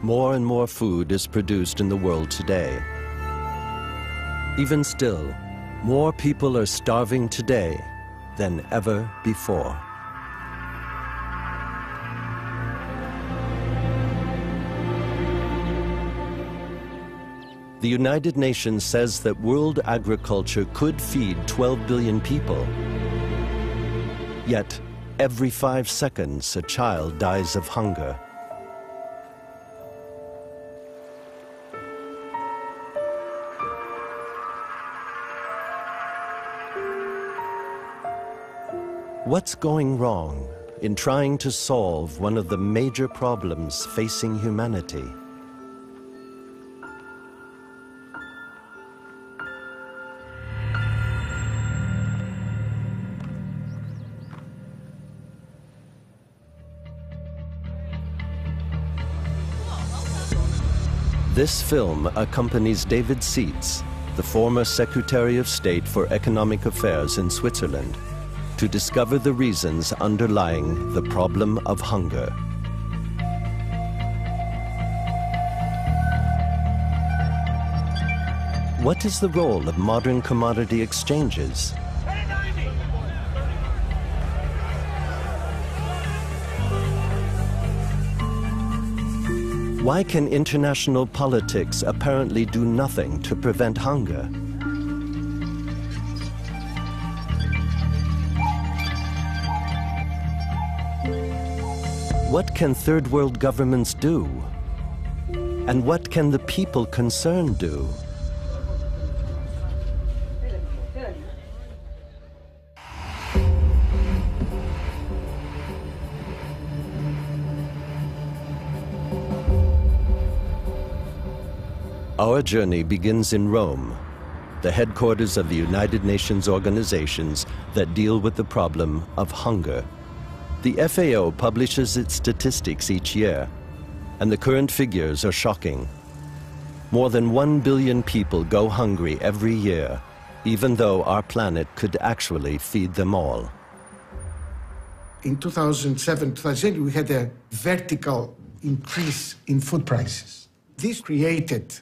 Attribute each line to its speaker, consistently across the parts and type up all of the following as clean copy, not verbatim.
Speaker 1: more and more food is produced in the world today. Even still, more people are starving today than ever before. The United Nations says that world agriculture could feed 12 billion people. Yet, every 5 seconds, a child dies of hunger. What's going wrong in trying to solve one of the major problems facing humanity? This film accompanies David Seitz, the former Secretary of State for Economic Affairs in Switzerland, to discover the reasons underlying the problem of hunger. What is the role of modern commodity exchanges? Why can international politics apparently do nothing to prevent hunger? What can third world governments do? And what can the people concerned do? Our journey begins in Rome, the headquarters of the United Nations organizations that deal with the problem of hunger. The FAO publishes its statistics each year, and the current figures are shocking. More than 1 billion people go hungry every year, even though our planet could actually feed them all.
Speaker 2: In 2007, 2008, we had a vertical increase in food prices. This created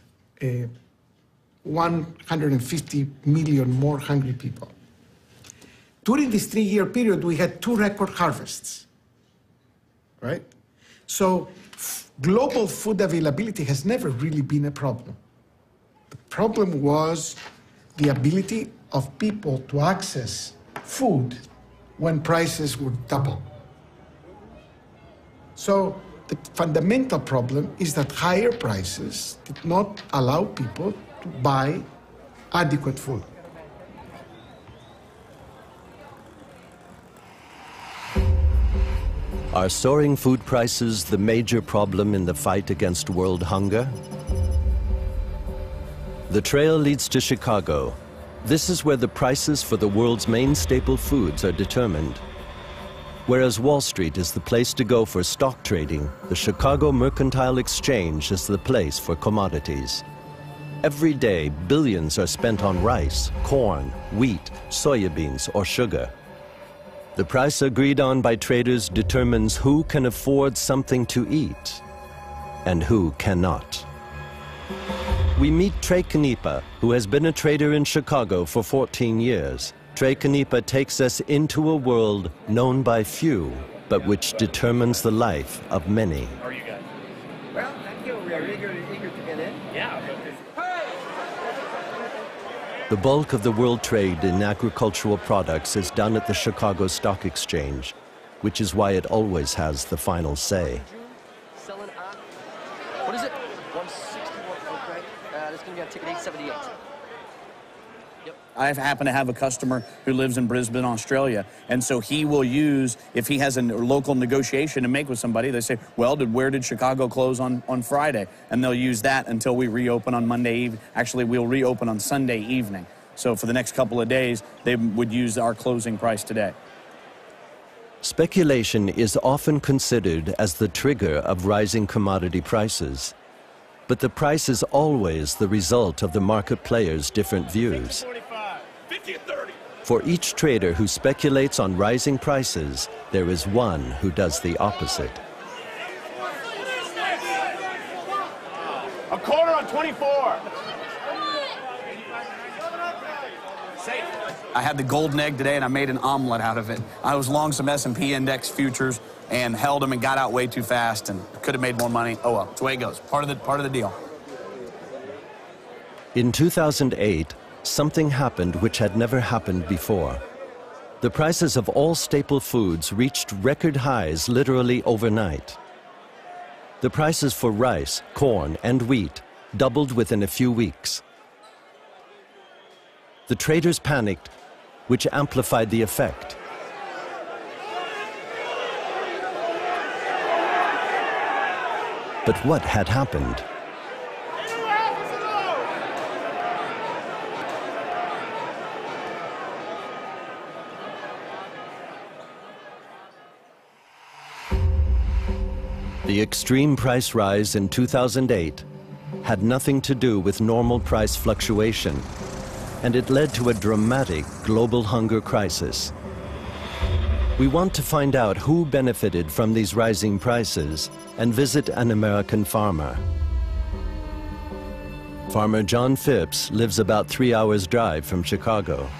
Speaker 2: 150 million more hungry people. During this 3-year period, we had 2 record harvests, right? So global food availability has never really been a problem. The problem was the ability of people to access food when prices were double. So the fundamental problem is that higher prices did not allow people to buy adequate food.
Speaker 1: Are soaring food prices the major problem in the fight against world hunger? The trail leads to Chicago. This is where the prices for the world's main staple foods are determined. Whereas Wall Street is the place to go for stock trading, the Chicago Mercantile Exchange is the place for commodities. Every day, billions are spent on rice, corn, wheat, soybeans, or sugar. The price agreed on by traders determines who can afford something to eat and who cannot. We meet Trey Kanipa, who has been a trader in Chicago for 14 years. Trey Kanipa takes us into a world known by few, but which determines the life of many.
Speaker 3: How are you guys?
Speaker 4: Well, thank you. We are eager to get in.
Speaker 3: Yeah.
Speaker 1: The bulk of the world trade in agricultural products is done at the Chicago Stock Exchange, which is why it always has the final say.
Speaker 4: Selling on, what is it? 161. Okay. This is going to be on ticket 878.
Speaker 5: I happen to have a customer who lives in Brisbane, Australia, and so he will use, if he has a local negotiation to make with somebody, they say, well, where did Chicago close on Friday? And they'll use that until we reopen on Monday evening. Actually, we'll reopen on Sunday evening. So for the next couple of days, they would use our closing price today.
Speaker 1: Speculation is often considered as the trigger of rising commodity prices. But the price is always the result of the market players' different views. For each trader who speculates on rising prices, there is one who does the opposite.
Speaker 3: A quarter on 24. Safe.
Speaker 5: I had the golden egg today, and I made an omelet out of it. I was long some S&P index futures and held them and got out way too fast and could have made more money. Oh well, it's the way it goes. Part of the deal.
Speaker 1: In 2008, something happened which had never happened before. The prices of all staple foods reached record highs literally overnight. The prices for rice, corn, and wheat doubled within a few weeks. The traders panicked, which amplified the effect. But what had happened? The extreme price rise in 2008 had nothing to do with normal price fluctuation, and it led to a dramatic global hunger crisis. We want to find out who benefited from these rising prices and visit an American farmer. Farmer John Phipps lives about 3 hours' drive from Chicago.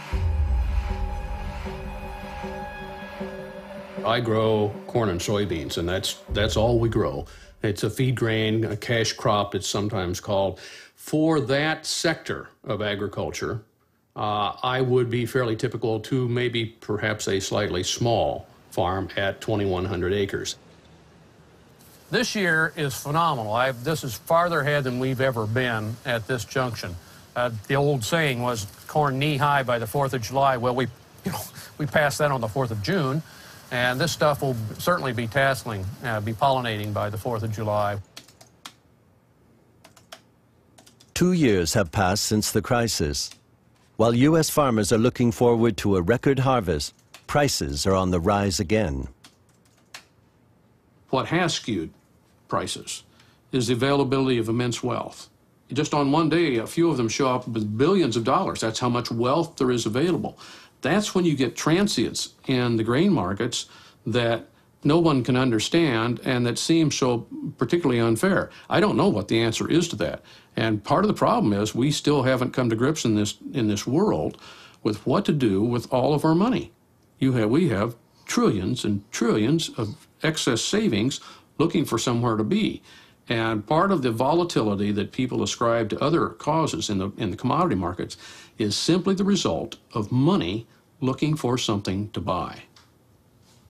Speaker 6: I grow corn and soybeans, and that's all we grow. It's a feed grain, a cash crop, it's sometimes called. For that sector of agriculture, I would be fairly typical to maybe perhaps a slightly small farm at 2,100 acres.
Speaker 7: This year is phenomenal. This is farther ahead than we've ever been at this junction. The old saying was corn knee-high by the 4th of July. Well, we passed that on the 4th of June, and this stuff will certainly be tasseling, be pollinating by the 4th of July.
Speaker 1: 2 years have passed since the crisis. While U.S. farmers are looking forward to a record harvest, prices are on the rise again.
Speaker 6: What has skewed prices is the availability of immense wealth. Just on one day, a few of them show up with billions of dollars. That's how much wealth there is available. That's when you get transients in the grain markets that no one can understand and that seem so particularly unfair. I don't know what the answer is to that. And part of the problem is we still haven't come to grips in this world with what to do with all of our money. We have trillions and trillions of excess savings looking for somewhere to be. And part of the volatility that people ascribe to other causes in the commodity markets is simply the result of money looking for something to buy.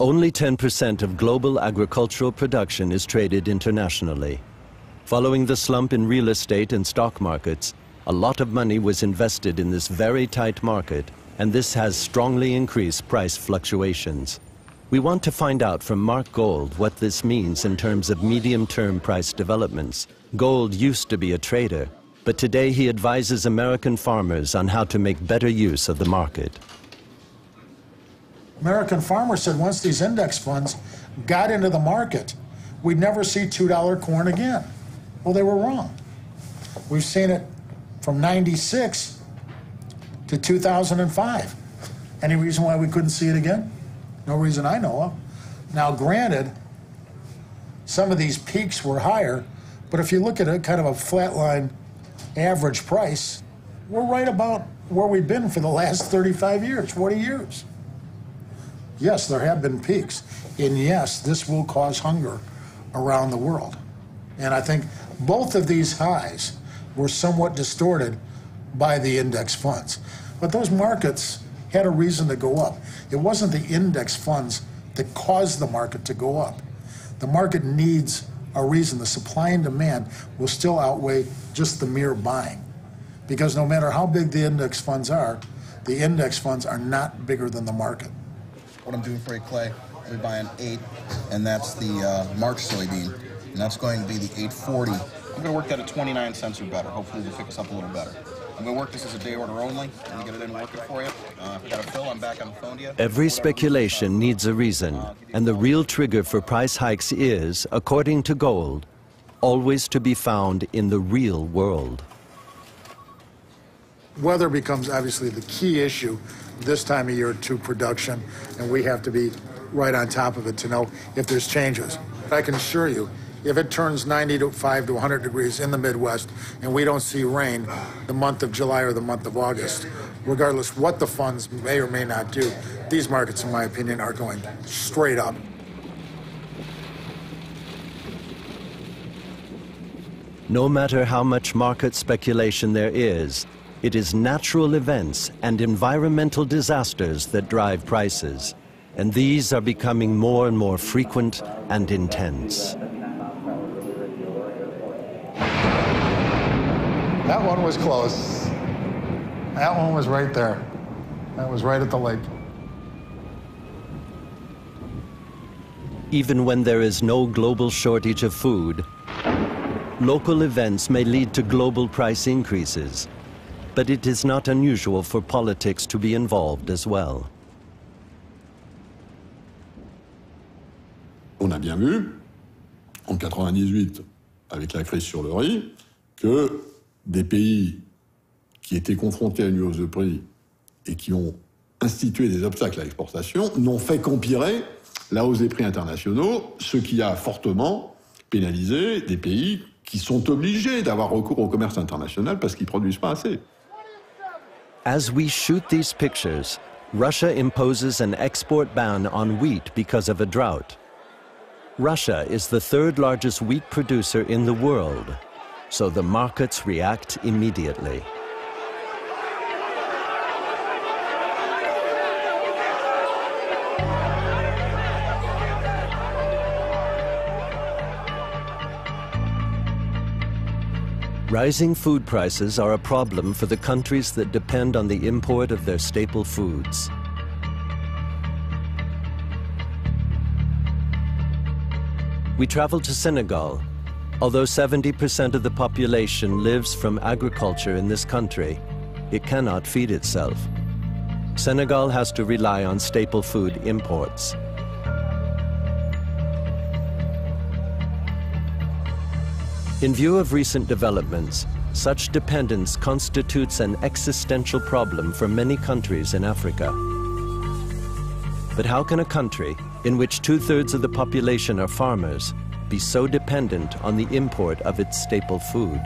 Speaker 1: Only 10% of global agricultural production is traded internationally. Following the slump in real estate and stock markets, a lot of money was invested in this very tight market, and this has strongly increased price fluctuations. We want to find out from Mark Gold what this means in terms of medium-term price developments. Gold used to be a trader, but today he advises American farmers on how to make better use of the market.
Speaker 2: American farmers said once these index funds got into the market, we'd never see $2 corn again. Well, they were wrong. We've seen it from 96 to 2005. Any reason why we couldn't see it again? No reason I know of. Now, granted, some of these peaks were higher, but if you look at a kind of a flatline average price, we're right about where we've been for the last 35 years, 40 years. Yes, there have been peaks, and yes, this will cause hunger around the world. And I think both of these highs were somewhat distorted by the index funds. But those markets had a reason to go up. It wasn't the index funds that caused the market to go up. The market needs a reason. The supply and demand will still outweigh just the mere buying. Because no matter how big the index funds are, the index funds are not bigger than the market.
Speaker 8: What I'm doing for you, Clay, we buy an 8, and that's the March soybean, and that's going to be the 840. I'm going to work that at 29 cents or better. Hopefully they'll pick us up a little better. I'm going to work this as a day order only. Let me get it in and work it for you. If I got a fill, I'm back on the phone to you.
Speaker 1: Every speculation needs a reason, and the real trigger for price hikes is, according to Gold, always to be found in the real world.
Speaker 2: Weather becomes obviously the key issue this time of year to production, and we have to be right on top of it to know if there's changes. I can assure you, if it turns 95 to 100 degrees in the Midwest and we don't see rain the month of July or the month of August, regardless what the funds may or may not do, these markets, in my opinion, are going straight up.
Speaker 1: No matter how much market speculation there is, it is natural events and environmental disasters that drive prices, and these are becoming more and more frequent and intense.
Speaker 2: That one was close. That one was right there. That was right at the lake.
Speaker 1: Even when there is no global shortage of food, local events may lead to global price increases, but it is not unusual for politics to be involved as well.
Speaker 9: On a bien vu, en 98, avec la crise sur le riz, que des pays qui étaient confrontés à une hausse de prix et qui ont institué des obstacles à l'exportation n'ont fait qu'empirer la hausse des prix internationaux, ce qui a fortement pénalisé des pays qui sont obligés d'avoir recours au commerce international parce qu'ils ne produisent pas assez.
Speaker 1: As we shoot these pictures, Russia imposes an export ban on wheat because of a drought. Russia is the third largest wheat producer in the world, so the markets react immediately. Rising food prices are a problem for the countries that depend on the import of their staple foods. We travel to Senegal. Although 70% of the population lives from agriculture in this country, it cannot feed itself. Senegal has to rely on staple food imports. In view of recent developments, such dependence constitutes an existential problem for many countries in Africa. But how can a country in which 2/3 of the population are farmers be so dependent on the import of its staple food?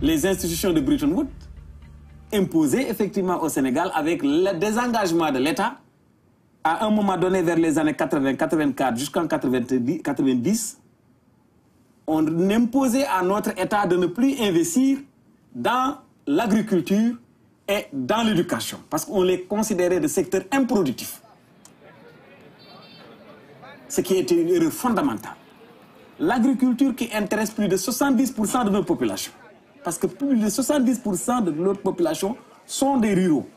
Speaker 10: Les institutions de Bretton Woods imposaient effectivement au Sénégal, avec le désengagement de l'État, à un moment donné, vers les années 80-84 jusqu'en 90, on imposait à notre État de ne plus investir dans l'agriculture et dans l'éducation, parce qu'on les considérait des secteurs improductifs. Ce qui était une erreur fondamentale. L'agriculture qui intéresse plus de 70% de notre population, parce que plus de 70% de notre population sont des ruraux.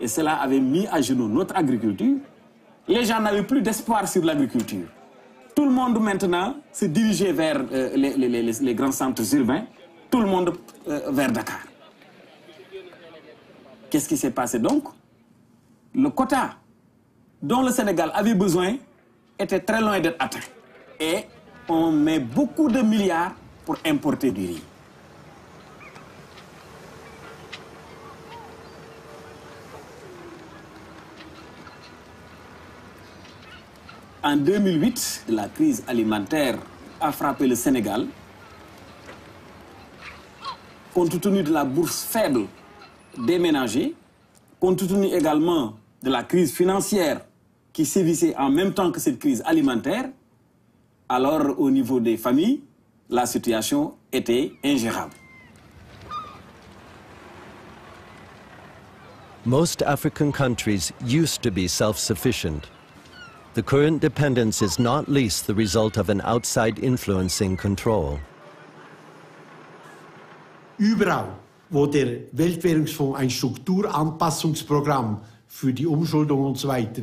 Speaker 10: Et cela avait mis à genoux notre agriculture. Les gens n'avaient plus d'espoir sur l'agriculture. Tout le monde maintenant se dirigeait vers les grands centres urbains, tout le monde vers Dakar. Qu'est-ce qui s'est passé donc? Le quota dont le Sénégal avait besoin était très loin d'être atteint. Et on met beaucoup de milliards pour importer du riz. En 2008, la crise alimentaire a frappé le Sénégal. Compte tenu de la bourse faible des ménagers, compte tenu également de la crise financière qui sévissait en même temps que cette crise alimentaire, alors au niveau des familles, la situation était ingérable.
Speaker 1: Most African countries used to be self-sufficient. The current dependence is not least the result of an outside influencing control.
Speaker 11: Überall, wo der Weltwährungsfonds ein Strukturanpassungsprogramm für die Umschuldung und so weiter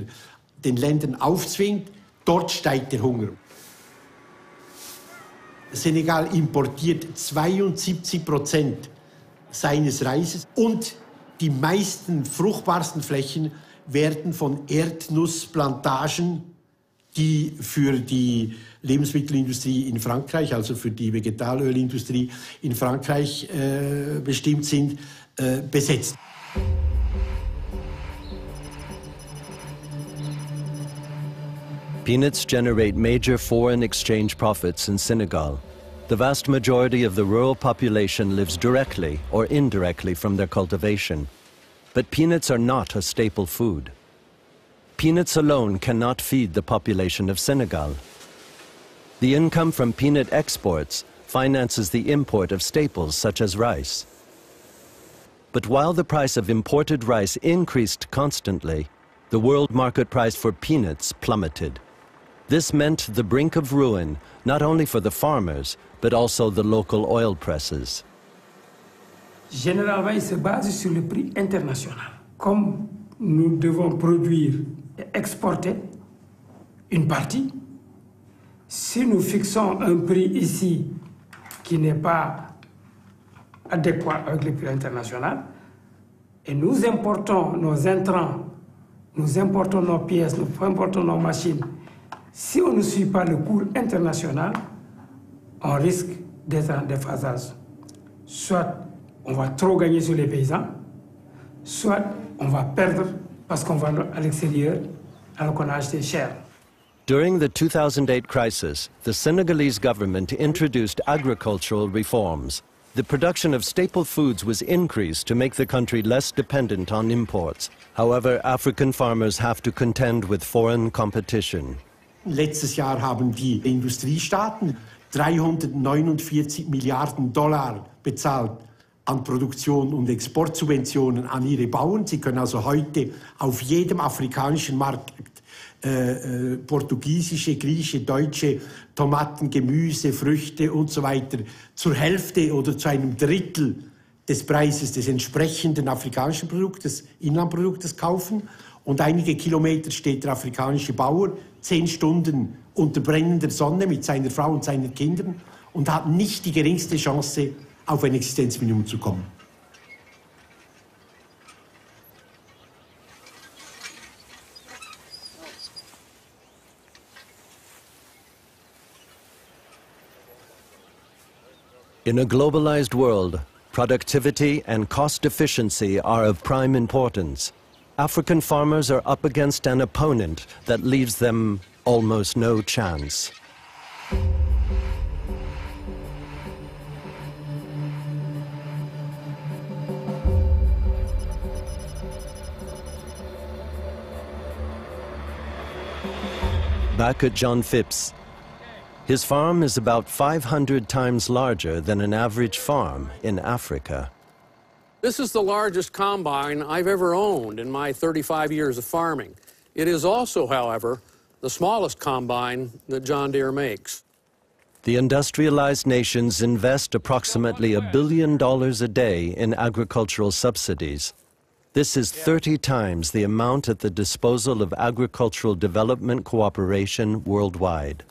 Speaker 11: den Ländern aufzwingt, dort steigt der Hunger. Senegal importiert 72% seines Reises und die meisten fruchtbarsten Flächen werden von Erdnussplantagen, die für die Lebensmittelindustrie in Frankreich, also für die Vegetalölindustrie in Frankreich bestimmt sind, besetzt.
Speaker 1: Peanuts generate major foreign exchange profits in Senegal. The vast majority of the rural population lives directly or indirectly from their cultivation. But peanuts are not a staple food. Peanuts alone cannot feed the population of Senegal. The income from peanut exports finances the import of staples such as rice. But while the price of imported rice increased constantly, the world market price for peanuts plummeted. This meant the brink of ruin, not only for the farmers, but also the local oil presses.
Speaker 12: Généralement, il se base sur le prix international. Comme nous devons produire et exporter une partie, si nous fixons un prix ici qui n'est pas adéquat avec le prix international, et nous importons nos intrants, nous importons nos pièces, nous importons nos machines, si on ne suit pas le cours international, on risque d'être en déphasage. Soit on va trop gagner sur les paysans, soit on va perdre parce qu'on va à l'extérieur alors qu'on a acheté cher.
Speaker 1: During the 2008 crisis, the Senegalese government introduced agricultural reforms. The production of staple foods was increased to make the country less dependent on imports. However, African farmers have to contend with foreign competition.
Speaker 11: Letztes Jahr haben die Industriestaaten 349 Milliarden Dollar bezahlt an Produktion und Exportsubventionen an ihre Bauern. Sie können also heute auf jedem afrikanischen Markt portugiesische, griechische, deutsche Tomaten, Gemüse, Früchte und so weiter zur Hälfte oder zu einem Drittel des Preises des entsprechenden afrikanischen Produktes, Inlandproduktes kaufen. Und einige Kilometer steht der afrikanische Bauer 10 Stunden unter brennender Sonne mit seiner Frau und seinen Kindern und hat nicht die geringste Chance, auf ein Existenzminimum zu kommen.
Speaker 1: In a globalized world, productivity and cost efficiency are of prime importance. African farmers are up against an opponent that leaves them almost no chance. Back at John Phipps, his farm is about 500 times larger than an average farm in Africa.
Speaker 7: This is the largest combine I've ever owned in my 35 years of farming. It is also, however, the smallest combine that John Deere makes.
Speaker 1: The industrialized nations invest approximately $1 billion a day in agricultural subsidies. This is 30 times the amount at the disposal of agricultural development cooperation worldwide.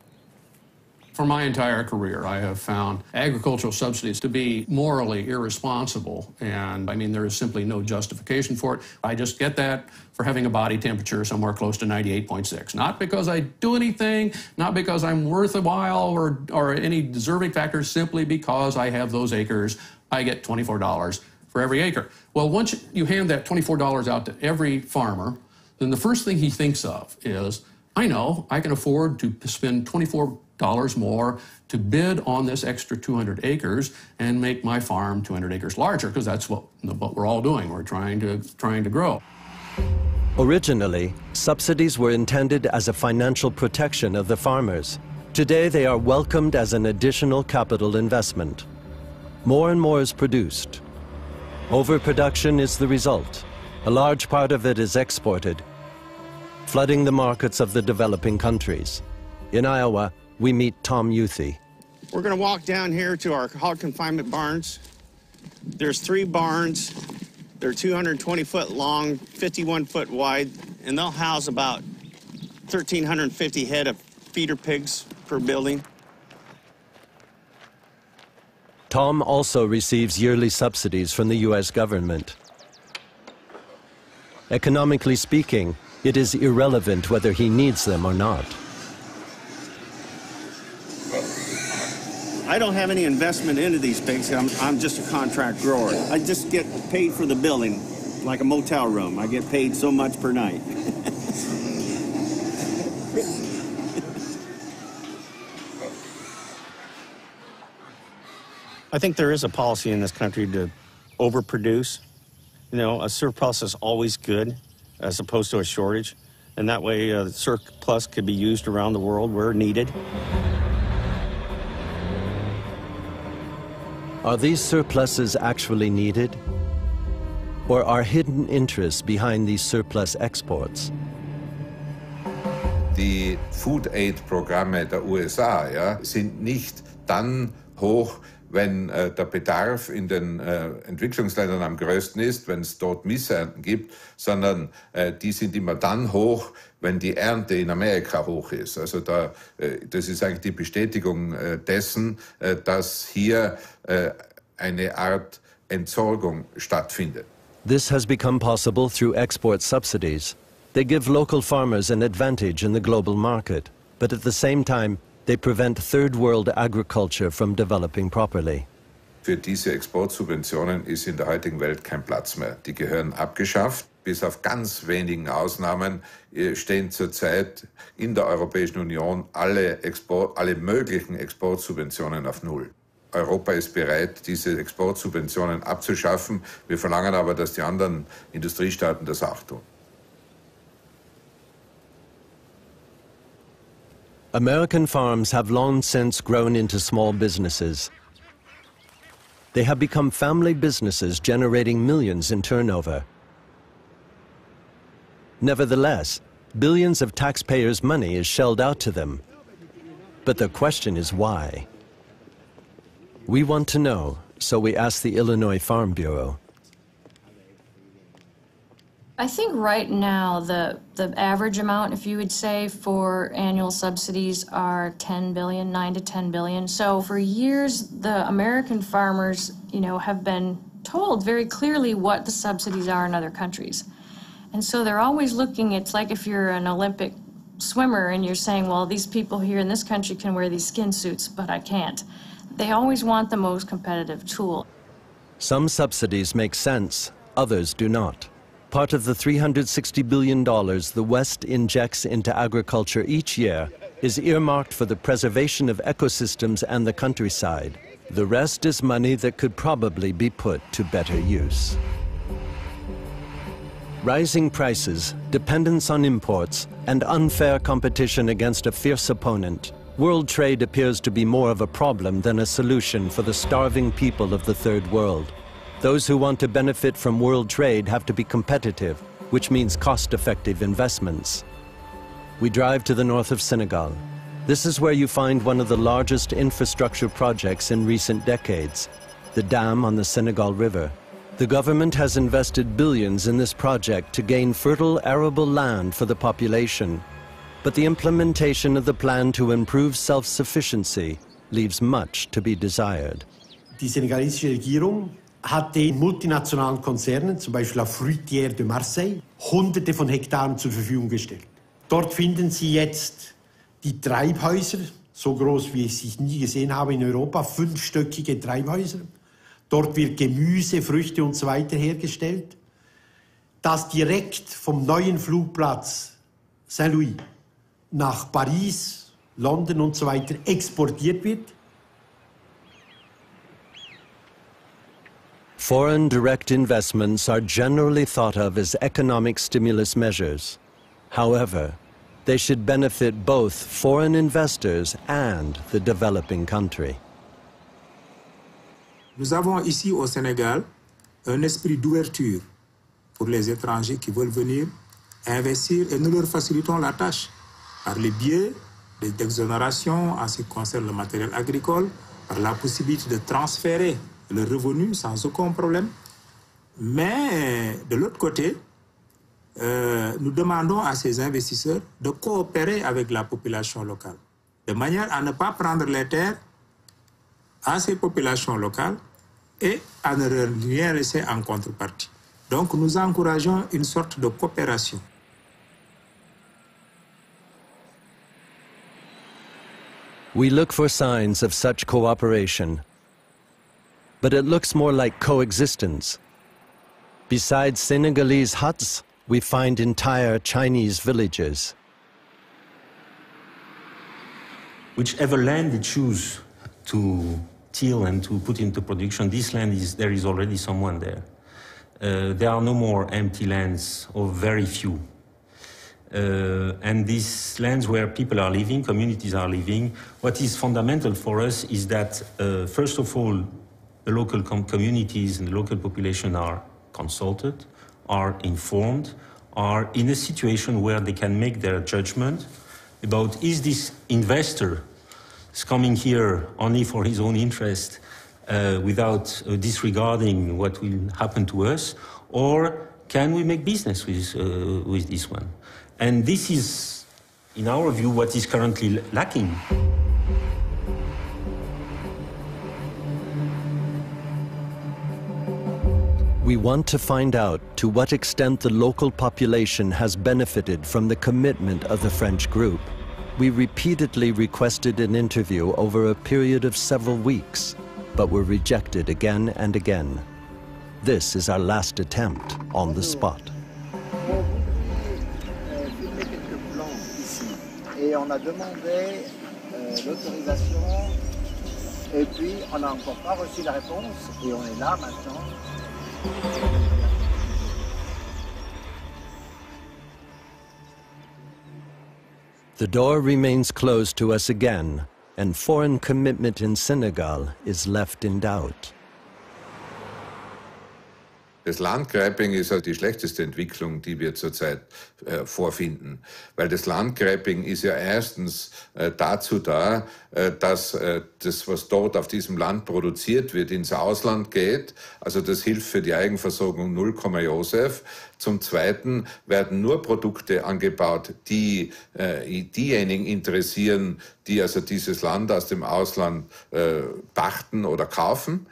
Speaker 6: For my entire career, I have found agricultural subsidies to be morally irresponsible, and I mean, there is simply no justification for it. I just get that for having a body temperature somewhere close to 98.6. Not because I do anything, not because I'm worth a while or any deserving factors, simply because I have those acres. I get $24 for every acre. Well, once you hand that $24 out to every farmer, then the first thing he thinks of is, I know I can afford to spend $24 more to bid on this extra 200 acres and make my farm 200 acres larger, because that's what we're all doing. We're trying to grow.
Speaker 1: Originally, subsidies were intended as a financial protection of the farmers. Today, they are welcomed as an additional capital investment. More and more is produced. Overproduction is the result. A large part of it is exported, flooding the markets of the developing countries. In Iowa, we meet Tom Youthy.
Speaker 13: We're going to walk down here to our hog confinement barns. There's 3 barns. They're 220 foot long, 51 foot wide, and they'll house about 1,350 head of feeder pigs per building.
Speaker 1: Tom also receives yearly subsidies from the U.S. government. Economically speaking, it is irrelevant whether he needs them or not.
Speaker 13: I don't have any investment into these pigs. I'm just a contract grower. I just get paid for the building, like a motel room. I get paid so much per night. I think there is a policy in this country to overproduce. You know, a surplus is always good as opposed to a shortage. And that way, the surplus could be used around the world where needed.
Speaker 1: Are these surpluses actually needed? Or are hidden interests behind these surplus exports?
Speaker 14: Die Food-Aid-Programme der USA, ja, sind nicht dann hoch, wenn der Bedarf in den Entwicklungsländern am größten ist, wenn es dort Missernten gibt, sondern die sind immer dann hoch, wenn die Ernte in Amerika hoch ist. Also das ist eigentlich die Bestätigung dessen, dass hier eine Art Entsorgung stattfindet.
Speaker 1: This has become possible through export subsidies. They give local farmers an advantage in the global market, but at the same time, they prevent third world agriculture from developing properly.
Speaker 14: Für diese Exportsubventionen ist in der heutigen Welt kein Platz mehr. Die gehören abgeschafft. Bis auf ganz wenigen Ausnahmen stehen zurzeit in der Europäischen Union alle möglichen Exportsubventionen auf Null. Europa ist bereit, diese Exportsubventionen abzuschaffen. Wir verlangen aber, dass die anderen Industriestaaten das auch tun.
Speaker 1: American farms have long since grown into small businesses. They have become family businesses generating millions in turnover. Nevertheless, billions of taxpayers' money is shelled out to them. But the question is why? We want to know, so we asked the Illinois Farm Bureau.
Speaker 15: I think right now the average amount, if you would say, for annual subsidies are 10 billion, 9 to 10 billion. So for years, the American farmers, have been told very clearly what the subsidies are in other countries. And so they're always looking, it's like if you're an Olympic swimmer and you're saying, well, these people here in this country can wear these skin suits, but I can't. They always want the most competitive tool.
Speaker 1: Some subsidies make sense, others do not. Part of the $360 billion the West injects into agriculture each year is earmarked for the preservation of ecosystems and the countryside. The rest is money that could probably be put to better use. Rising prices, dependence on imports, and unfair competition against a fierce opponent. World trade appears to be more of a problem than a solution for the starving people of the Third World. Those who want to benefit from world trade have to be competitive, which means cost-effective investments. We drive to the north of Senegal. This is where you find one of the largest infrastructure projects in recent decades, the dam on the Senegal River. The government has invested billions in this project to gain fertile arable land for the population. But the implementation of the plan to improve self-sufficiency leaves much to be desired.
Speaker 11: Die senegalesische Regierung hat den multinationalen Konzernen, zum Beispiel La Fruitière de Marseille, Hunderte von Hektaren zur Verfügung gestellt. Dort finden Sie jetzt die Treibhäuser, so groß wie ich sie nie gesehen habe in Europa, 5-stöckige Treibhäuser. Dort wird Gemüse, Früchte und so weiter hergestellt, das direkt vom neuen Flugplatz Saint-Louis nach Paris, London und so weiter exportiert wird.
Speaker 1: Foreign direct investments are generally thought of as economic stimulus measures. However, they should benefit both foreign investors and the developing country.
Speaker 16: Nous avons ici au Sénégal un esprit d'ouverture pour les étrangers qui veulent venir investir et nous leur facilitons la tâche par le biais des exonérations en ce qui concerne le matériel agricole, par la possibilité de transférer le revenu sans aucun problème. Mais de l'autre côté, nous demandons à ces investisseurs de coopérer avec la population locale, de manière à ne pas prendre les terres à ces populations locales et à ne rien laisser en contrepartie. Donc nous encourageons une sorte de coopération.
Speaker 1: We look for signs of such cooperation, but it looks more like coexistence. Besides Senegalese huts, we find entire Chinese villages.
Speaker 17: Whichever land we choose to till and to put into production, this land there is already someone there. There are no more empty lands, or very few. And these lands where people are living, communities are living, what is fundamental for us is that, first of all, the local communities and the local population are consulted, are informed, are in a situation where they can make their judgment about, is this investor coming here only for his own interest without disregarding what will happen to us, or can we make business with this one? And this is, in our view, what is currently lacking.
Speaker 1: We want to find out to what extent the local population has benefited from the commitment of the French group. We repeatedly requested an interview over a period of several weeks, but were rejected again and again. This is our last attempt on the spot.
Speaker 18: Et on a demandé l'autorisation, et puis on n'a encore pas reçu la réponse, et on est là maintenant.
Speaker 1: The door remains closed to us again, and foreign commitment in Senegal is left in doubt.
Speaker 14: Das Landgrabbing ist ja die schlechteste Entwicklung, die wir zurzeit vorfinden. Weil das Landgrabbing ist ja erstens dazu da, dass das, was dort auf diesem Land produziert wird, ins Ausland geht. Also das hilft für die Eigenversorgung 0, Josef. Zum Zweiten werden nur Produkte angebaut, die diejenigen interessieren, die also dieses Land aus dem Ausland pachten oder kaufen.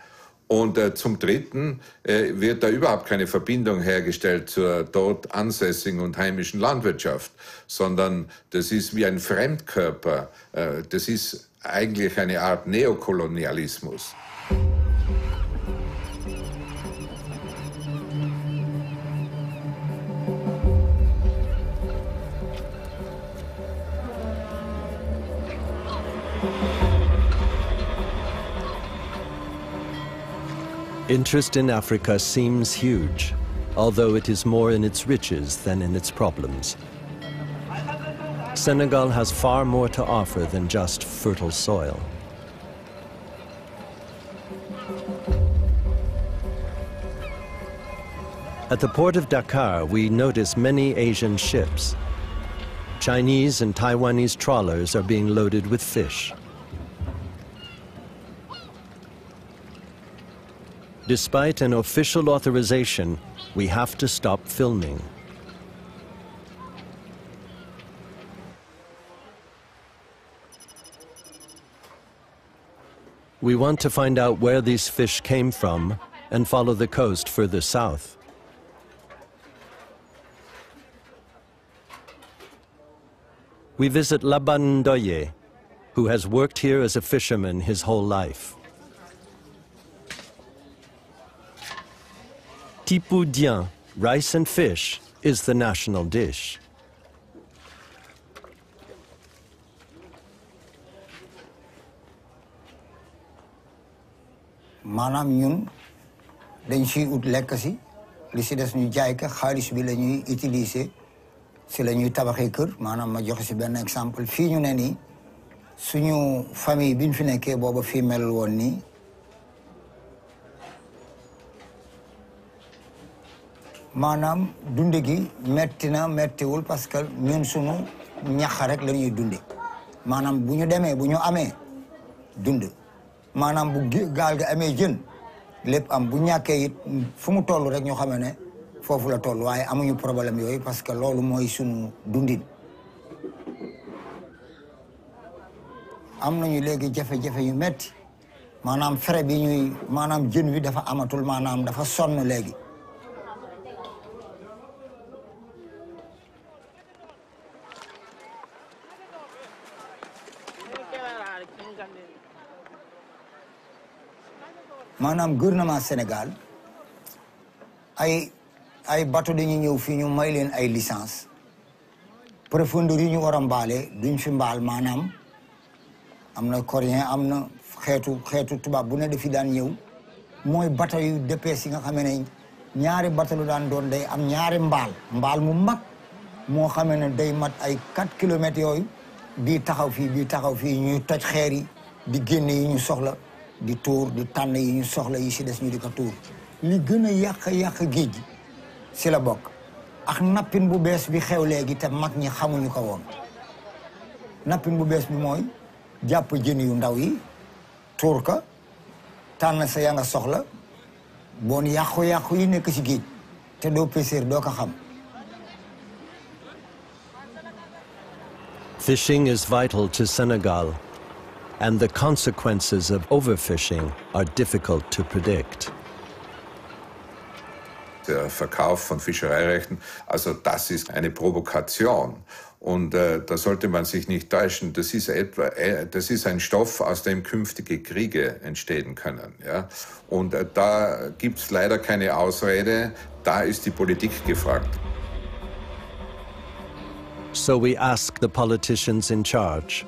Speaker 14: Und zum Dritten wird da überhaupt keine Verbindung hergestellt zur dort ansässigen und heimischen Landwirtschaft, sondern das ist wie ein Fremdkörper. Das ist eigentlich eine Art Neokolonialismus.
Speaker 1: Interest in Africa seems huge, although it is more in its riches than in its problems. Senegal has far more to offer than just fertile soil. At the port of Dakar, we notice many Asian ships. Chinese and Taiwanese trawlers are being loaded with fish. Despite an official authorization, we have to stop filming. We want to find out where these fish came from and follow the coast further south. We visit Laban Ndoye, who has worked here as a fisherman his whole life. Tipu Dien, rice and fish, is the national dish.
Speaker 18: Manam ñun dañ ci ut lekk si li ci des ñu jaay ko xaalis bi la ñuy utiliser si la ñuy tabaxee kër maanaam ma joxe si benn exemple fii ñu ne nii suñu famille bi ñu fi nekkee booba fii melul woon nii. Manam dunde gi metti na mettiwul parce que ñun sunu ñax rek la ñuy dunde maanaam bu ñu demee bu ñu amee dund maanaam bu gaal ga amee jën lépp am bu ñàkkee it fu mu toll rek ñu xamee ne foofu la toll waaye amuñu problème yooyu parce que loolu mooy sunu dundin. am nañu léegi jafe-jafe yu metti maanaam frais bi ñuy maanaam jën wi dafa amatul maanaam dafa sonn léegi. Manam gouvernement Sénégal ay bateau dañuy ñëw fii ñu may leen ay licence profondeur yi ñu war a mbaale duñ fi mbaal maanaam am na coréen am na xeetu tubaab bu ne dafi daan ñëw mooy bateau yu DPS yi nga xamee ne ñaari bateau lu daan doon day am ñaari mbaal mu mag moo xamee ne day mat ay 4 kilomètres yooyu bii taxaw fii ñuy toj xeer yi di génne yi ñu soxla di tuur di tànn yi ñu soxla yi si des ñu di ko tuur li gën a yàq géej gi si la bokk ak nappin bu bees bi xew léegi te mag ñi xamuñu ko woon nappin bu bees bi mooy jàpp jën yu ndaw yi tuur ka tànn sa ya nga soxla bon yàqu-yàqu yi nekk ci géej te doo pêcheur doo ko xam.
Speaker 1: Fishing is vital to Senegal, and the consequences of overfishing are difficult to predict.
Speaker 14: Der Verkauf von Fischereirechten, also das ist eine Provokation. Und da sollte man sich nicht täuschen. Das ist ein Stoff, aus dem künftige Kriege entstehen können. Ja? Und da gibt es leider keine Ausrede. Da ist die Politik gefragt.
Speaker 1: So we ask the politicians in charge.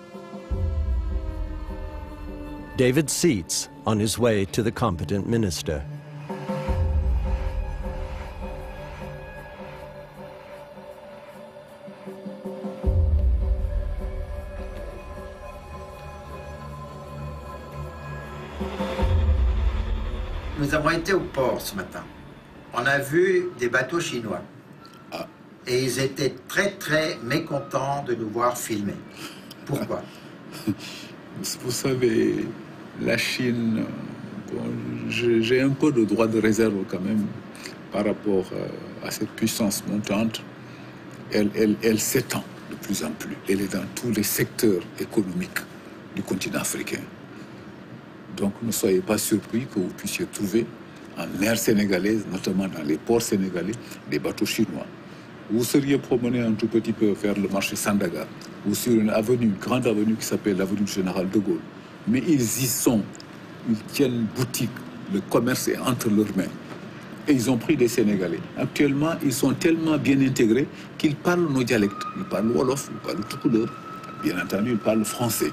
Speaker 1: David seats on his way to the competent minister.
Speaker 19: Nous avons été au port ce matin. On a vu des bateaux chinois. Et ils étaient très mécontents de nous voir filmer. Pourquoi?
Speaker 20: Vous savez, la Chine, bon, j'ai un peu de droit de réserve quand même par rapport à cette puissance montante. Elle s'étend de plus en plus. Elle est dans tous les secteurs économiques du continent africain. Donc ne soyez pas surpris que vous puissiez trouver en mer sénégalaise, notamment dans les ports sénégalais, des bateaux chinois. Vous seriez promené un tout petit peu vers le marché Sandaga, ou sur une avenue, une grande avenue qui s'appelle l'avenue du Général de Gaulle. Mais ils y sont, ils tiennent boutique, le commerce est entre leurs mains. Et ils ont pris des Sénégalais. Actuellement, ils sont tellement bien intégrés qu'ils parlent nos dialectes. Ils parlent Wolof, ils parlent tout couleur. Bien entendu, ils parlent français.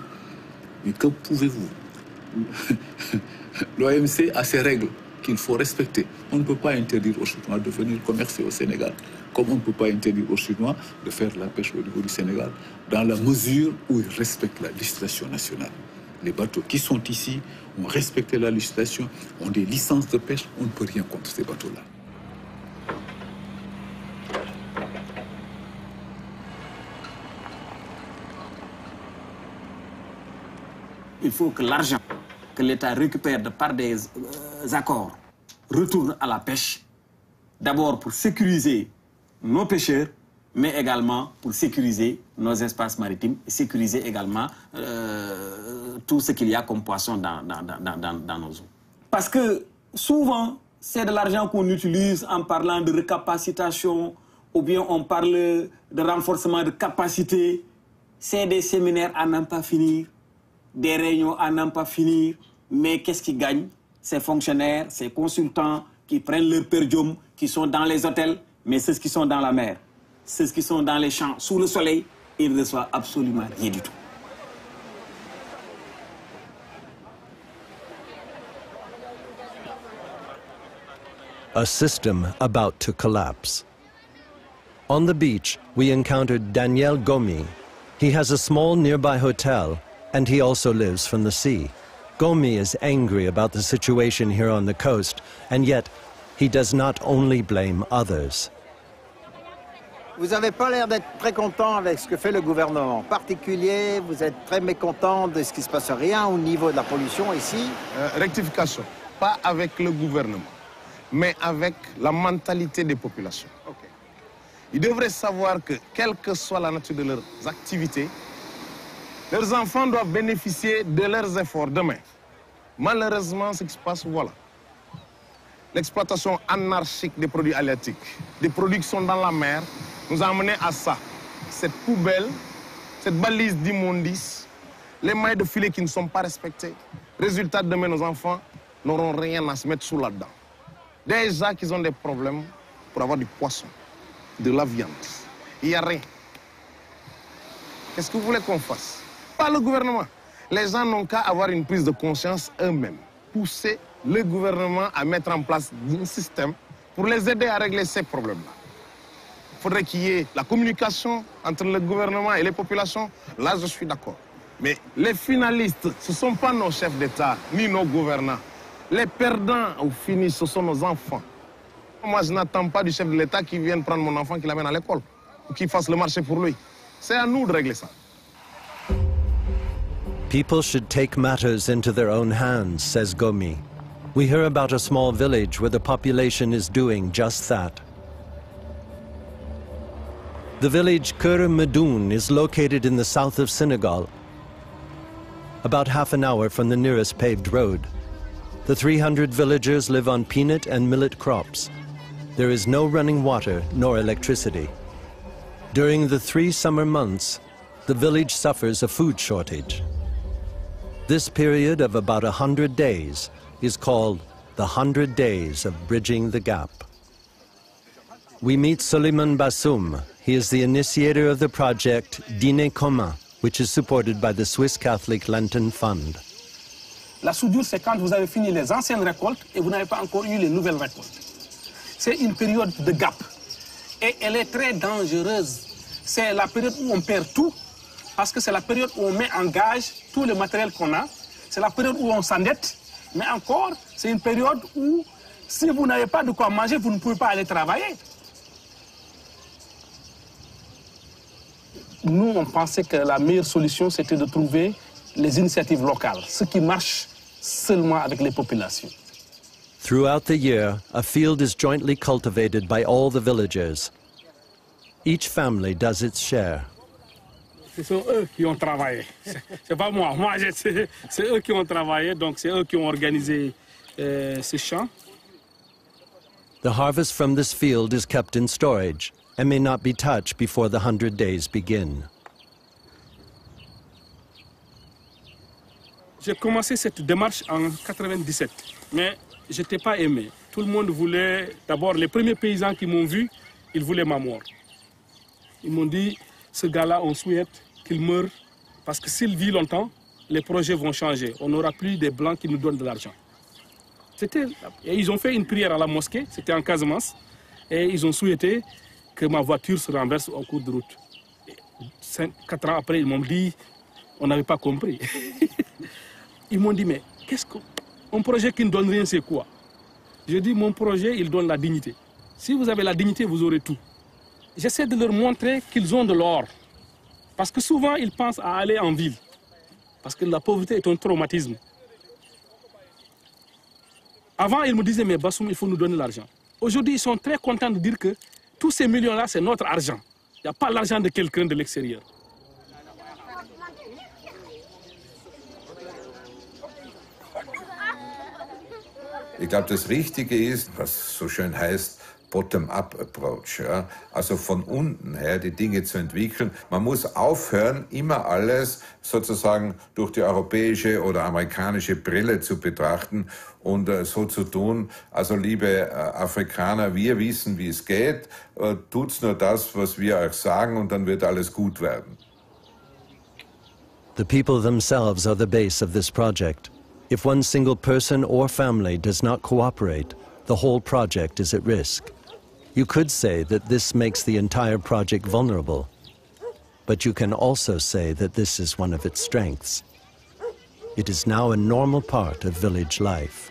Speaker 20: Mais que pouvez-vous? L'OMC a ses règles qu'il faut respecter. On ne peut pas interdire aux Chinois de venir commercer au Sénégal, comme on ne peut pas interdire aux Chinois de faire la pêche au niveau du Sénégal, dans la mesure où ils respectent la législation nationale. Les bateaux qui sont ici ont respecté la législation, ont des licences de pêche, on ne peut rien contre ces bateaux-là.
Speaker 10: Il faut que l'argent que l'État récupère de par des accords retourne à la pêche, d'abord pour sécuriser nos pêcheurs, mais également pour sécuriser nos espaces maritimes, et sécuriser également tout ce qu'il y a comme poisson dans nos eaux. Parce que souvent, c'est de l'argent qu'on utilise en parlant de recapacitation, ou bien on parle de renforcement de capacité. C'est des séminaires à n'en pas finir, des réunions à n'en pas finir, mais qu'est-ce qui gagne? Ces fonctionnaires, ces consultants qui prennent leur per diem, qui sont dans les hôtels, mais ceux qui sont dans la mer, ceux qui sont dans les champs, sous le soleil, ils ne reçoivent absolument rien du tout.
Speaker 1: A system about to collapse. On the beach, we encountered Daniel Gomi. He has a small nearby hotel, and he also lives from the sea. Gomi is angry about the situation here on the coast, and yet he does not only blame others.
Speaker 21: Vous n'avez pas l'air d'être très content avec ce que fait le gouvernement. En particulier, vous êtes très mécontent de ce qui se passe rien au niveau de la pollution ici.
Speaker 2: Rectification, pas avec le gouvernement, mais avec la mentalité des populations. Okay. Ils devraient savoir que, quelle que soit la nature de leurs activités, leurs enfants doivent bénéficier de leurs efforts demain. Malheureusement, ce qui se passe, voilà. L'exploitation anarchique des produits halieutiques, des produits qui sont dans la mer, nous a amené à ça. Cette poubelle, cette balise d'immondices, les mailles de filet qui ne sont pas respectées. Résultat, demain, nos enfants n'auront rien à se mettre sous là-dedans. Déjà qu'ils ont des problèmes pour avoir du poisson, de la viande. Il n'y a rien. Qu'est-ce que vous voulez qu'on fasse? Pas le gouvernement.
Speaker 4: Les gens n'ont qu'à avoir une prise de conscience eux-mêmes. Pousser le gouvernement à mettre en place un système pour les aider à régler ces problèmes-là. Il faudrait qu'il y ait la communication entre le gouvernement et les populations. Là, je suis d'accord. Mais les finalistes, ce ne sont pas nos chefs d'État, ni nos gouvernants. Les perdants, au fini, ce sont nos enfants. Moi, je n'attends pas du chef de l'État qui vienne prendre mon enfant, qui l'amène à l'école, ou qui fasse le marché pour lui. C'est à nous de régler ça.
Speaker 1: People should take matters into their own hands, says Gomi. We hear about a small village where the population is doing just that. The village Kër Medoun is located in the south of Senegal, about half an hour from the nearest paved road. The 300 villagers live on peanut and millet crops. There is no running water nor electricity. During the 3 summer months, the village suffers a food shortage. This period of about 100 days is called the 100 Days of Bridging the Gap. We meet Soliman Bassoum. He is the initiator of the project Dîner Commun, which is supported by the Swiss Catholic Lenten Fund.
Speaker 22: La soudure, c'est quand vous avez fini les anciennes récoltes et vous n'avez pas encore eu les nouvelles récoltes. C'est une période de gap. Et elle est très dangereuse. C'est la période où on perd tout, parce que c'est la période où on met en gage tout le matériel qu'on a. C'est la période où on s'endette. Mais encore, c'est une période où, si vous n'avez pas de quoi manger, vous ne pouvez pas aller travailler. Nous, on pensait que la meilleure solution, c'était de trouver les initiatives locales, ce qui marche seulement avec les populations.
Speaker 1: Throughout the year, a field is jointly cultivated by all the villagers. Each family does its share.
Speaker 22: Ce sont eux qui ont travaillé. C'est pas moi. Moi, c'est eux qui ont travaillé, donc c'est eux qui ont organisé ces champs.
Speaker 1: The harvest from this field is kept in storage and may not be touched before the 100 days begin.
Speaker 22: J'ai commencé cette démarche en 97, mais je n'étais pas aimé. Tout le monde voulait, d'abord les premiers paysans qui m'ont vu, ils voulaient ma mort. Ils m'ont dit, ce gars-là, on souhaite qu'il meure, parce que s'il vit longtemps, les projets vont changer. On n'aura plus des Blancs qui nous donnent de l'argent. Et ils ont fait une prière à la mosquée, c'était en Casamance, et ils ont souhaité que ma voiture se renverse en cours de route. 4 ans après, ils m'ont dit, on n'avait pas compris. Ils m'ont dit, mais qu'est-ce qu'un projet qui ne donne rien, c'est quoi? Je dis, mon projet, il donne la dignité. Si vous avez la dignité, vous aurez tout. J'essaie de leur montrer qu'ils ont de l'or. Parce que souvent, ils pensent à aller en ville. Parce que la pauvreté est un traumatisme. Avant, ils me disaient, mais Bassoum, il faut nous donner l'argent. Aujourd'hui, ils sont très contents de dire que tous ces millions-là, c'est notre argent. Il n'y a pas l'argent de quelqu'un de l'extérieur.
Speaker 14: Ich glaube, das Richtige ist, was so schön heißt, Bottom-up-Approach. Ja? Also von unten her die Dinge zu entwickeln. Man muss aufhören, immer alles sozusagen durch die europäische oder amerikanische Brille zu betrachten und so zu tun, also liebe Afrikaner, wir wissen, wie es geht, tut's nur das, was wir euch sagen und dann wird alles gut werden.
Speaker 1: The people themselves are the base of this project. If one single person or family does not cooperate, the whole project is at risk. You could say that this makes the entire project vulnerable, but you can also say that this is one of its strengths. It is now a normal part of village life.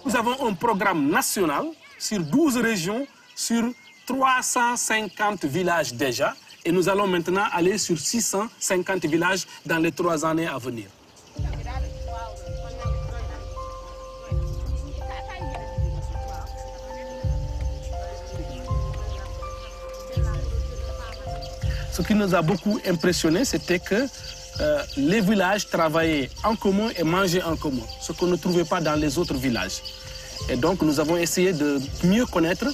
Speaker 22: Nous avons un programme national sur 12 régions, sur 350 villages déjà, et nous allons maintenant aller sur 650 villages dans les 3 années à venir. Ce qui nous a beaucoup impressionné, c'était que les villages travaillaient en commun et mangeaient en commun, ce qu'on ne trouvait pas dans les autres villages. Et donc nous avons essayé de mieux connaître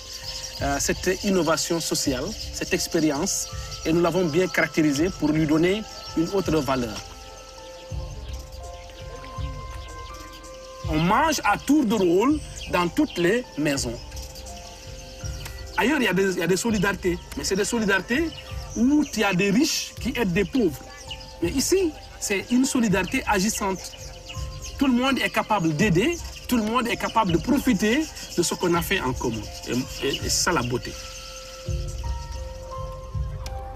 Speaker 22: cette innovation sociale, cette expérience, et nous l'avons bien caractérisée pour lui donner une autre valeur. On mange à tour de rôle dans toutes les maisons. Ailleurs, il y a des solidarités, mais c'est des solidarités où il y a des riches qui aident des pauvres. Mais ici, c'est une solidarité agissante. Tout le monde est capable d'aider, tout le monde est capable de profiter de ce qu'on a fait en commun. Et c'est ça la beauté.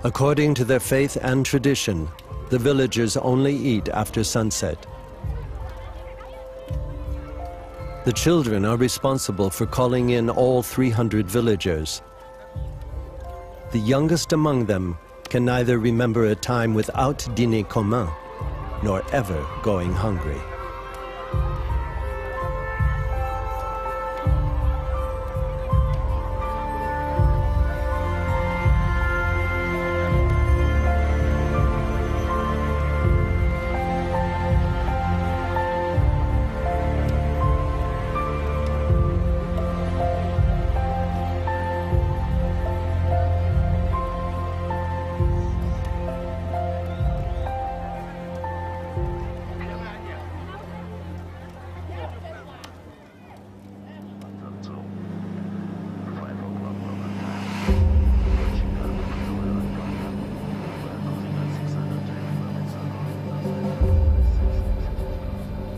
Speaker 1: According to their faith and tradition, the villagers only eat after sunset. The children are responsible for calling in all 300 villagers. The youngest among them can neither remember a time without dîner commun, nor ever going hungry.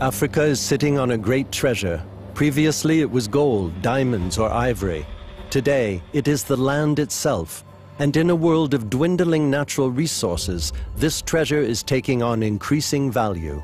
Speaker 1: Africa is sitting on a great treasure. Previously it was gold, diamonds, or ivory. Today it is the land itself. And in a world of dwindling natural resources, this treasure is taking on increasing value.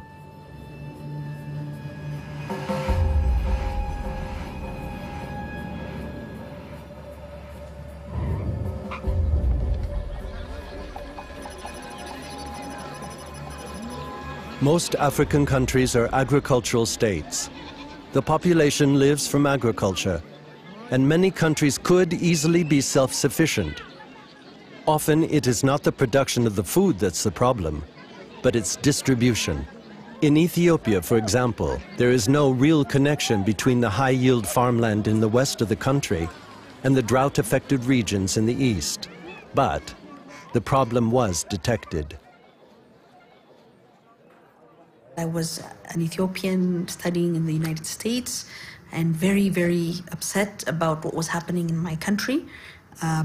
Speaker 1: Most African countries are agricultural states. The population lives from agriculture, and many countries could easily be self-sufficient. Often it is not the production of the food that's the problem, but its distribution. In Ethiopia, for example, there is no real connection between the high-yield farmland in the west of the country and the drought-affected regions in the east. But the problem was detected.
Speaker 3: I was an Ethiopian studying in the United States and very, very upset about what was happening in my country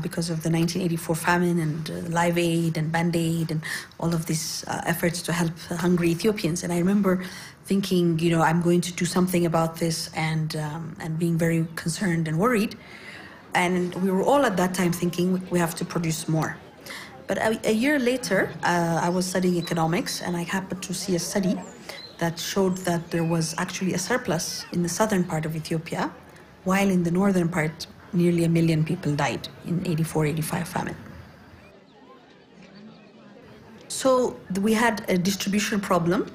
Speaker 3: because of the 1984 famine and Live Aid and Band-Aid and all of these efforts to help hungry Ethiopians. And I remember thinking, you know, I'm going to do something about this and being very concerned and worried. And we were all at that time thinking we have to produce more. But a year later, I was studying economics and I happened to see a study that showed that there was actually a surplus in the southern part of Ethiopia, while in the northern part, nearly 1 million people died in 84-85 famine. So we had a distribution problem.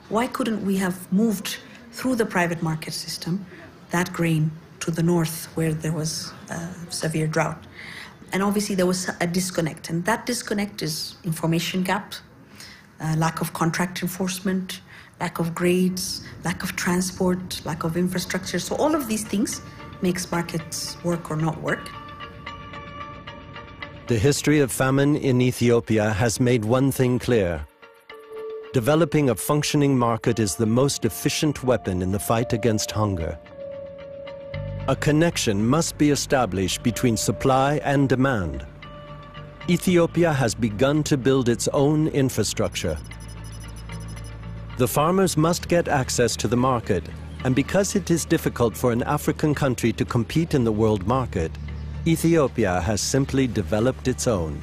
Speaker 3: Why couldn't we have moved through the private market system that grain to the north where there was a severe drought? And obviously there was a disconnect, and that disconnect is information gap, lack of contract enforcement, lack of grades, lack of transport, lack of infrastructure. So all of these things makes markets work or not work.
Speaker 1: The history of famine in Ethiopia has made one thing clear. Developing a functioning market is the most efficient weapon in the fight against hunger. A connection must be established between supply and demand. Ethiopia has begun to build its own infrastructure. The farmers must get access to the market, and because it is difficult for an African country to compete in the world market, Ethiopia has simply developed its own.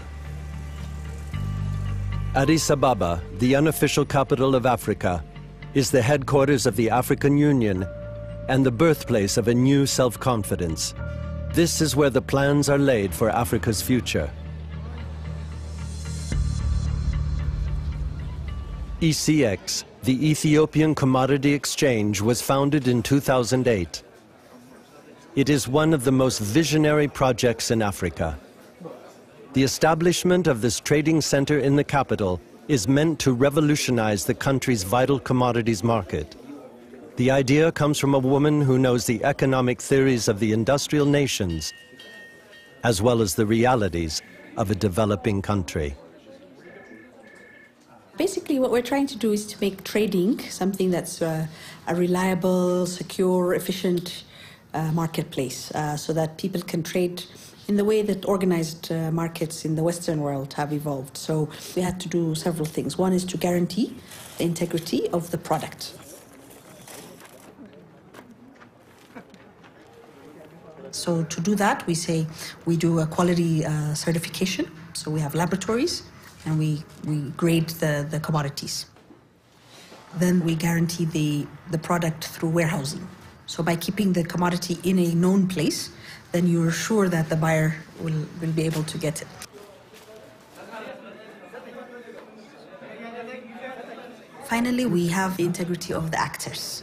Speaker 1: Addis Ababa, the unofficial capital of Africa, is the headquarters of the African Union and the birthplace of a new self-confidence. This is where the plans are laid for Africa's future. ECX, the Ethiopian Commodity Exchange, was founded in 2008. It is one of the most visionary projects in Africa. The establishment of this trading center in the capital is meant to revolutionize the country's vital commodities market. The idea comes from a woman who knows the economic theories of the industrial nations, as well as the realities of a developing country.
Speaker 3: Basically, what we're trying to do is to make trading something that's a reliable, secure, efficient marketplace so that people can trade in the way that organized markets in the Western world have evolved. So we had to do several things. One is to guarantee the integrity of the product. So to do that, we do a quality certification. So we have laboratories and we grade the commodities. Then we guarantee the product through warehousing. So by keeping the commodity in a known place, then you're sure that the buyer will be able to get it. Finally, we have the integrity of the actors.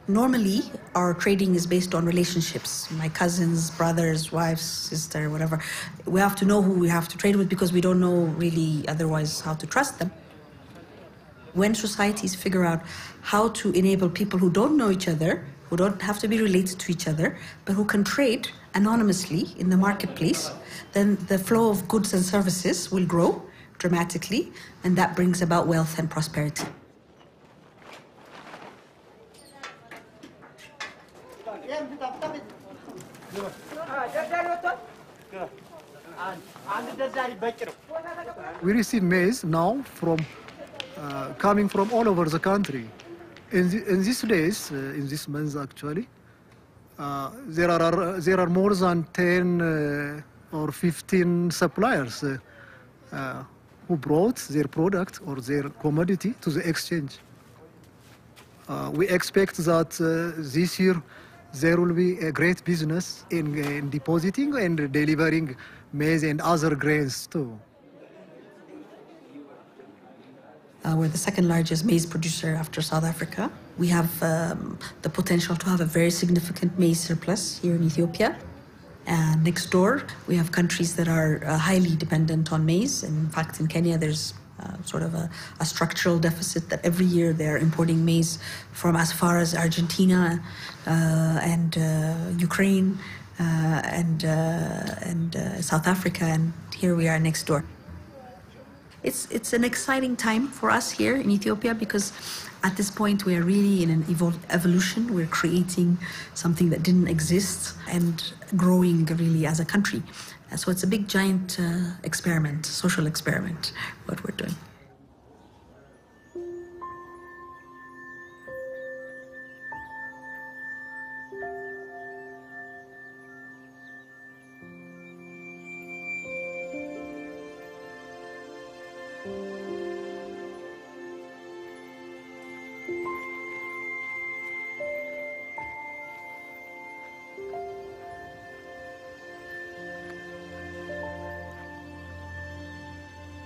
Speaker 3: Normally, our trading is based on relationships. My cousins, brothers, wives, sister, whatever. We have to know who we have to trade with because we don't know really otherwise how to trust them. When societies figure out how to enable people who don't know each other, who don't have to be related to each other, but who can trade anonymously in the marketplace, then the flow of goods and services will grow dramatically, and that brings about wealth and prosperity.
Speaker 5: We receive maize now from coming from all over the country. In these days, in this month actually, there are more than 10 or 15 suppliers who brought their product or their commodity to the exchange. We expect that this year there will be a great business in depositing and delivering maize and other grains too.
Speaker 3: We're the second largest maize producer after South Africa. We have the potential to have a very significant maize surplus here in Ethiopia. And next door, we have countries that are highly dependent on maize. In fact, in Kenya, there's sort of a structural deficit that every year they're importing maize from as far as Argentina and Ukraine and South Africa, and here we are next door. It's an exciting time for us here in Ethiopia because at this point we are really in an evolution. We're creating something that didn't exist and growing really as a country. So it's a big giant experiment, social experiment, what we're doing.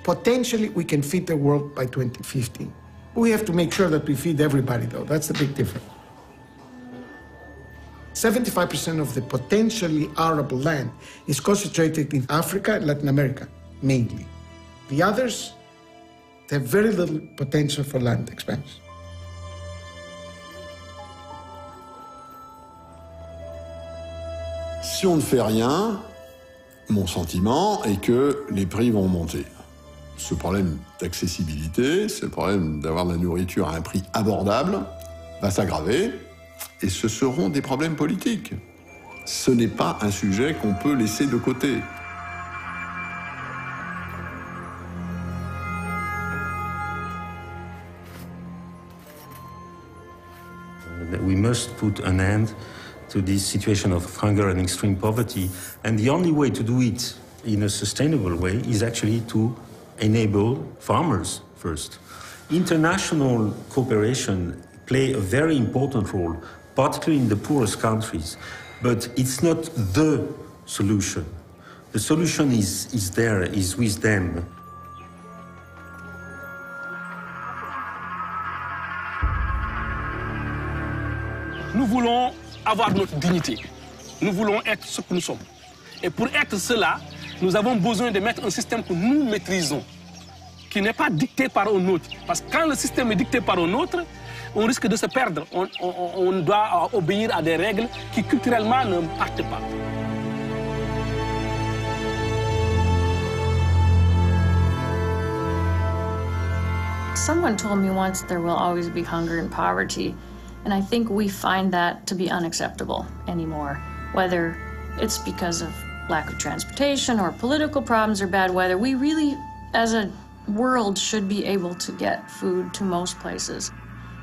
Speaker 2: Potentially, we can feed the world by 2050. We have to make sure that we feed everybody, though. That's the big difference. 75% of the potentially arable land is concentrated in Africa and Latin America, mainly. The others, they have very little potential for land expansion.
Speaker 9: Si on ne fait rien, mon sentiment est que les prix vont monter. Ce problème d'accessibilité, ce problème d'avoir de la nourriture à un prix abordable va s'aggraver et ce seront des problèmes politiques. Ce n'est pas un sujet qu'on peut laisser de côté.
Speaker 17: We must put an end to this situation of hunger and extreme poverty, and the only way to do it in a sustainable way is actually to enable farmers first. International cooperation play a very important role, particularly in the poorest countries, but it's not the solution. The solution is there, is with them.
Speaker 22: Nous voulons avoir notre dignité. Nous voulons être ce que nous sommes. Et pour être cela, nous avons besoin de mettre un système que nous maîtrisons, qui n'est pas dicté par un autre. Parce que quand le système est dicté par un autre, on risque de se perdre. On doit obéir à des règles qui culturellement ne partent pas.
Speaker 15: Someone told me once there will always be hunger and poverty, and I think we find that to be unacceptable anymore, whether it's because of lack of transportation or political problems or bad weather, we really, as a world, should be able to get food to most places.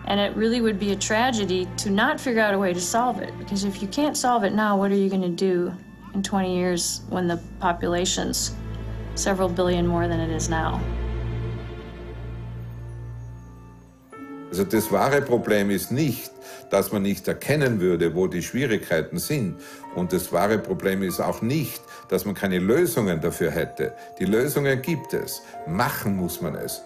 Speaker 15: And it really would be a tragedy to not figure out a way to solve it, because if you can't solve it now, what are you going to do in 20 years when the population's several billion more than it is now?
Speaker 14: Also das wahre Problem ist nicht, dass man nicht erkennen würde, wo die Schwierigkeiten sind. Und das wahre Problem ist auch nicht, dass man keine Lösungen dafür hätte. Die Lösungen gibt es. Machen muss man es.